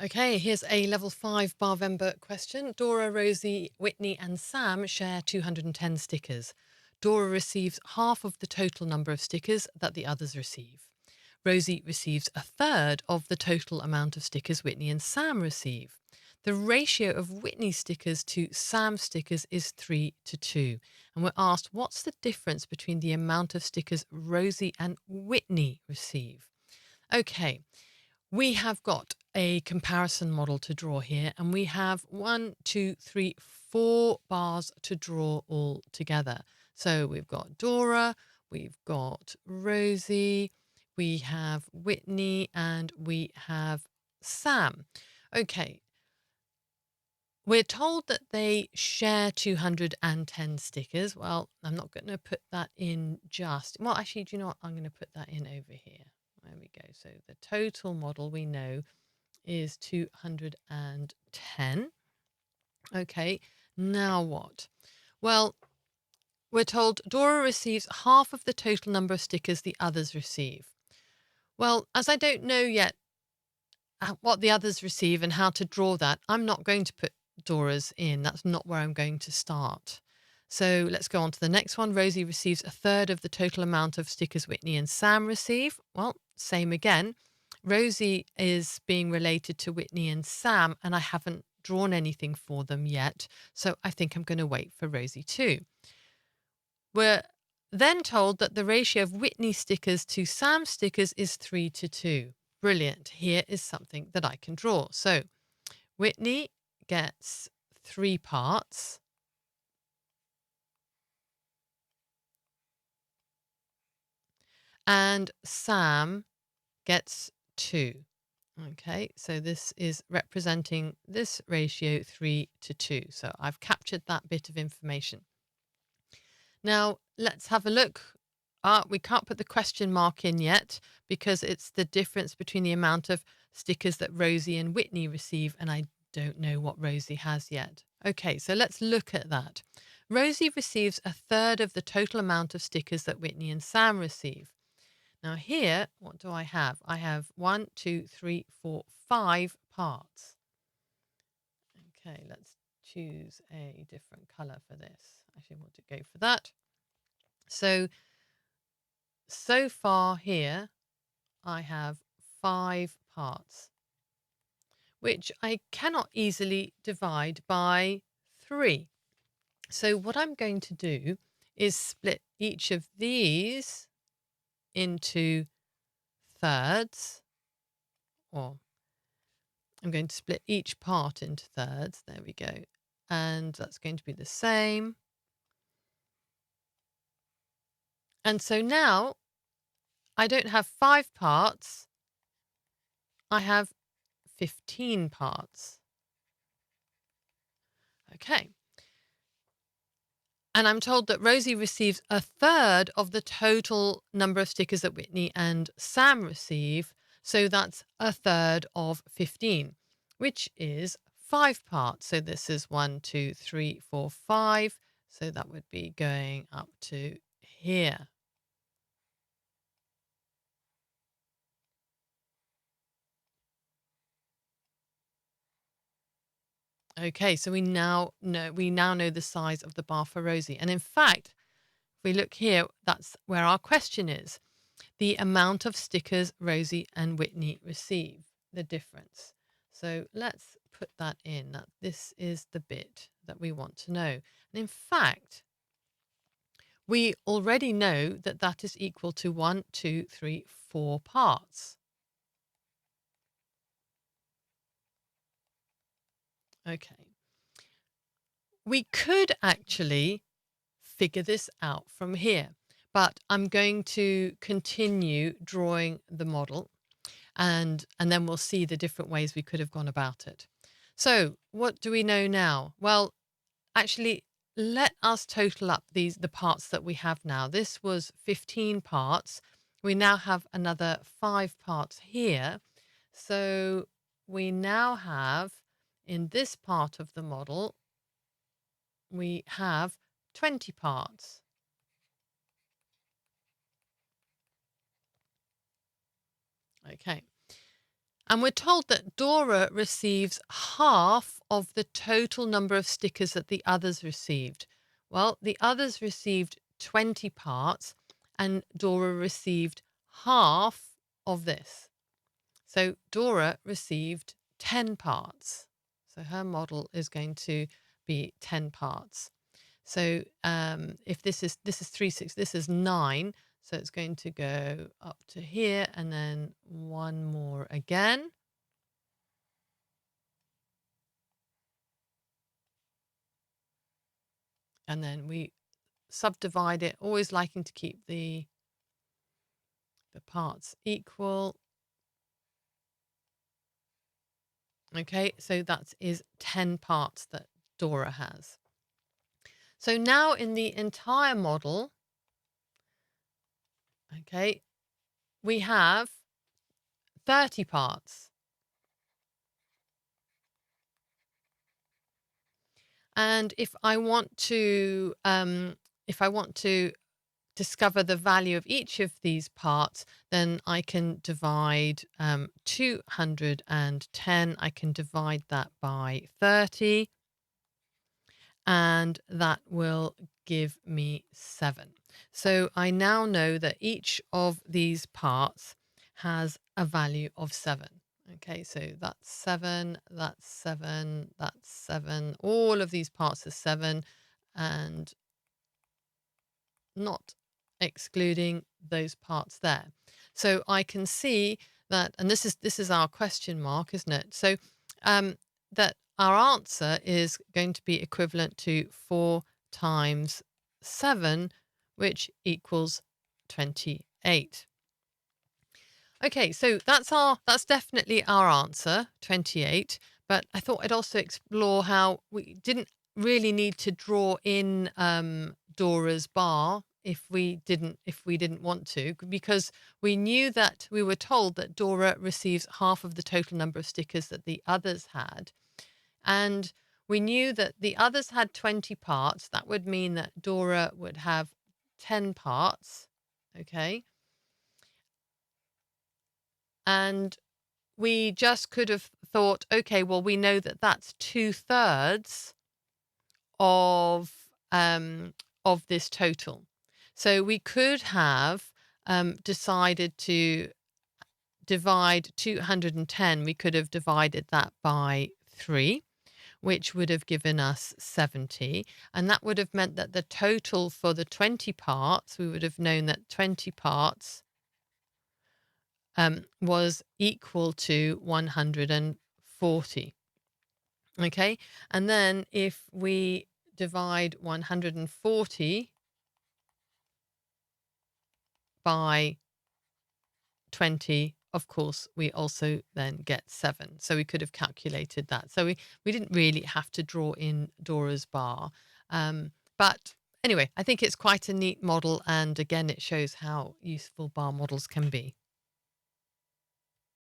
Okay, here's a level 5 Barvember question. Dora, Rosie, Whitney, and Sam share 210 stickers. Dora receives half of the total number of stickers that the others receive. Rosie receives a third of the total amount of stickers Whitney and Sam receive. The ratio of Whitney's stickers to Sam's stickers is 3 to 2. And we're asked, what's the difference between the amount of stickers Rosie and Whitney receive? Okay, we have got a comparison model to draw here, and we have 4 bars to draw all together. So we've got Dora, we've got Rosie, we have Whitney, and we have Sam. Okay, we're told that they share 210 stickers. Well, I'm not going to put that in just, well, actually, do you know what? I'm going to put that in over here. There we go. So the total model we know is 210. Okay, now what? Well, we're told Dora receives half of the total number of stickers the others receive. Well, as I don't know yet what the others receive and how to draw that, I'm not going to put Dora's in. That's not where I'm going to start. So let's go on to the next one. Rosie receives a third of the total amount of stickers Whitney and Sam receive. Well, same again. Rosie is being related to Whitney and Sam, and I haven't drawn anything for them yet. So I think I'm going to wait for Rosie too. We're then told that the ratio of Whitney stickers to Sam stickers is 3 to 2. Brilliant. Here is something that I can draw. So Whitney gets 3 parts. And Sam gets 2. Okay, so this is representing this ratio 3 to 2. So I've captured that bit of information. Now, let's have a look. We can't put the question mark in yet because it's the difference between the amount of stickers that Rosie and Whitney receive, and I don't know what Rosie has yet. Okay, so let's look at that. Rosie receives a third of the total amount of stickers that Whitney and Sam receive. Now here, what do I have? I have 1, 2, 3, 4, 5 parts. Okay, let's choose a different color for this. Actually, I want to go for that. So far here, I have 5 parts, which I cannot easily divide by 3. So what I'm going to do is split each of these into thirds, or I'm going to split each part into thirds. There we go. And that's going to be the same. And so now I don't have 5 parts. I have 15 parts. Okay. And I'm told that Rosie receives a third of the total number of stickers that Whitney and Sam receive. So that's a third of 15, which is 5 parts. So this is 1, 2, 3, 4, 5. So that would be going up to here. Okay, so we now know the size of the bar for Rosie. And in fact, if we look here, that's where our question is. The amount of stickers Rosie and Whitney receive, the difference. So let's put that in. That this is the bit that we want to know. And in fact, we already know that that is equal to 1, 2, 3, 4 parts. Okay. We could actually figure this out from here, but I'm going to continue drawing the model and then we'll see the different ways we could have gone about it. So what do we know now? Well, actually, let us total up the parts that we have now. This was 15 parts. We now have another 5 parts here. So we now have, in this part of the model, we have 20 parts. Okay. And we're told that Dora receives half of the total number of stickers that the others received. Well, the others received 20 parts and Dora received half of this. So Dora received 10 parts. So her model is going to be 10 parts. So if this is 3, 6, this is 9. So it's going to go up to here and then one more again. And then we subdivide it, always liking to keep the parts equal. Okay, so that is 10 parts that Dora has. So now in the entire model, okay, we have 30 parts. And if I want to discover the value of each of these parts, then I can divide 210. I can divide that by 30, and that will give me 7. So I now know that each of these parts has a value of 7. Okay, so that's 7, that's 7, that's 7. All of these parts are 7, and not excluding those parts there. So I can see that, and this is our question mark, isn't it? So that our answer is going to be equivalent to 4 times 7, which equals 28. Okay, so that's definitely our answer, 28. But I thought I'd also explore how we didn't really need to draw in Dora's bar if we didn't want to, because we knew that we were told that Dora receives half of the total number of stickers that the others had. And we knew that the others had 20 parts. That would mean that Dora would have 10 parts. Okay. And we just could have thought, okay, well, we know that that's 2/3 of this total. So we could have decided to divide 210. We could have divided that by 3, which would have given us 70. And that would have meant that the total for the 20 parts, we would have known that 20 parts was equal to 140. Okay. And then if we divide 140 by 20, of course, we also then get 7. So we could have calculated that. So we didn't really have to draw in Dora's bar. But anyway, I think it's quite a neat model. And again, it shows how useful bar models can be.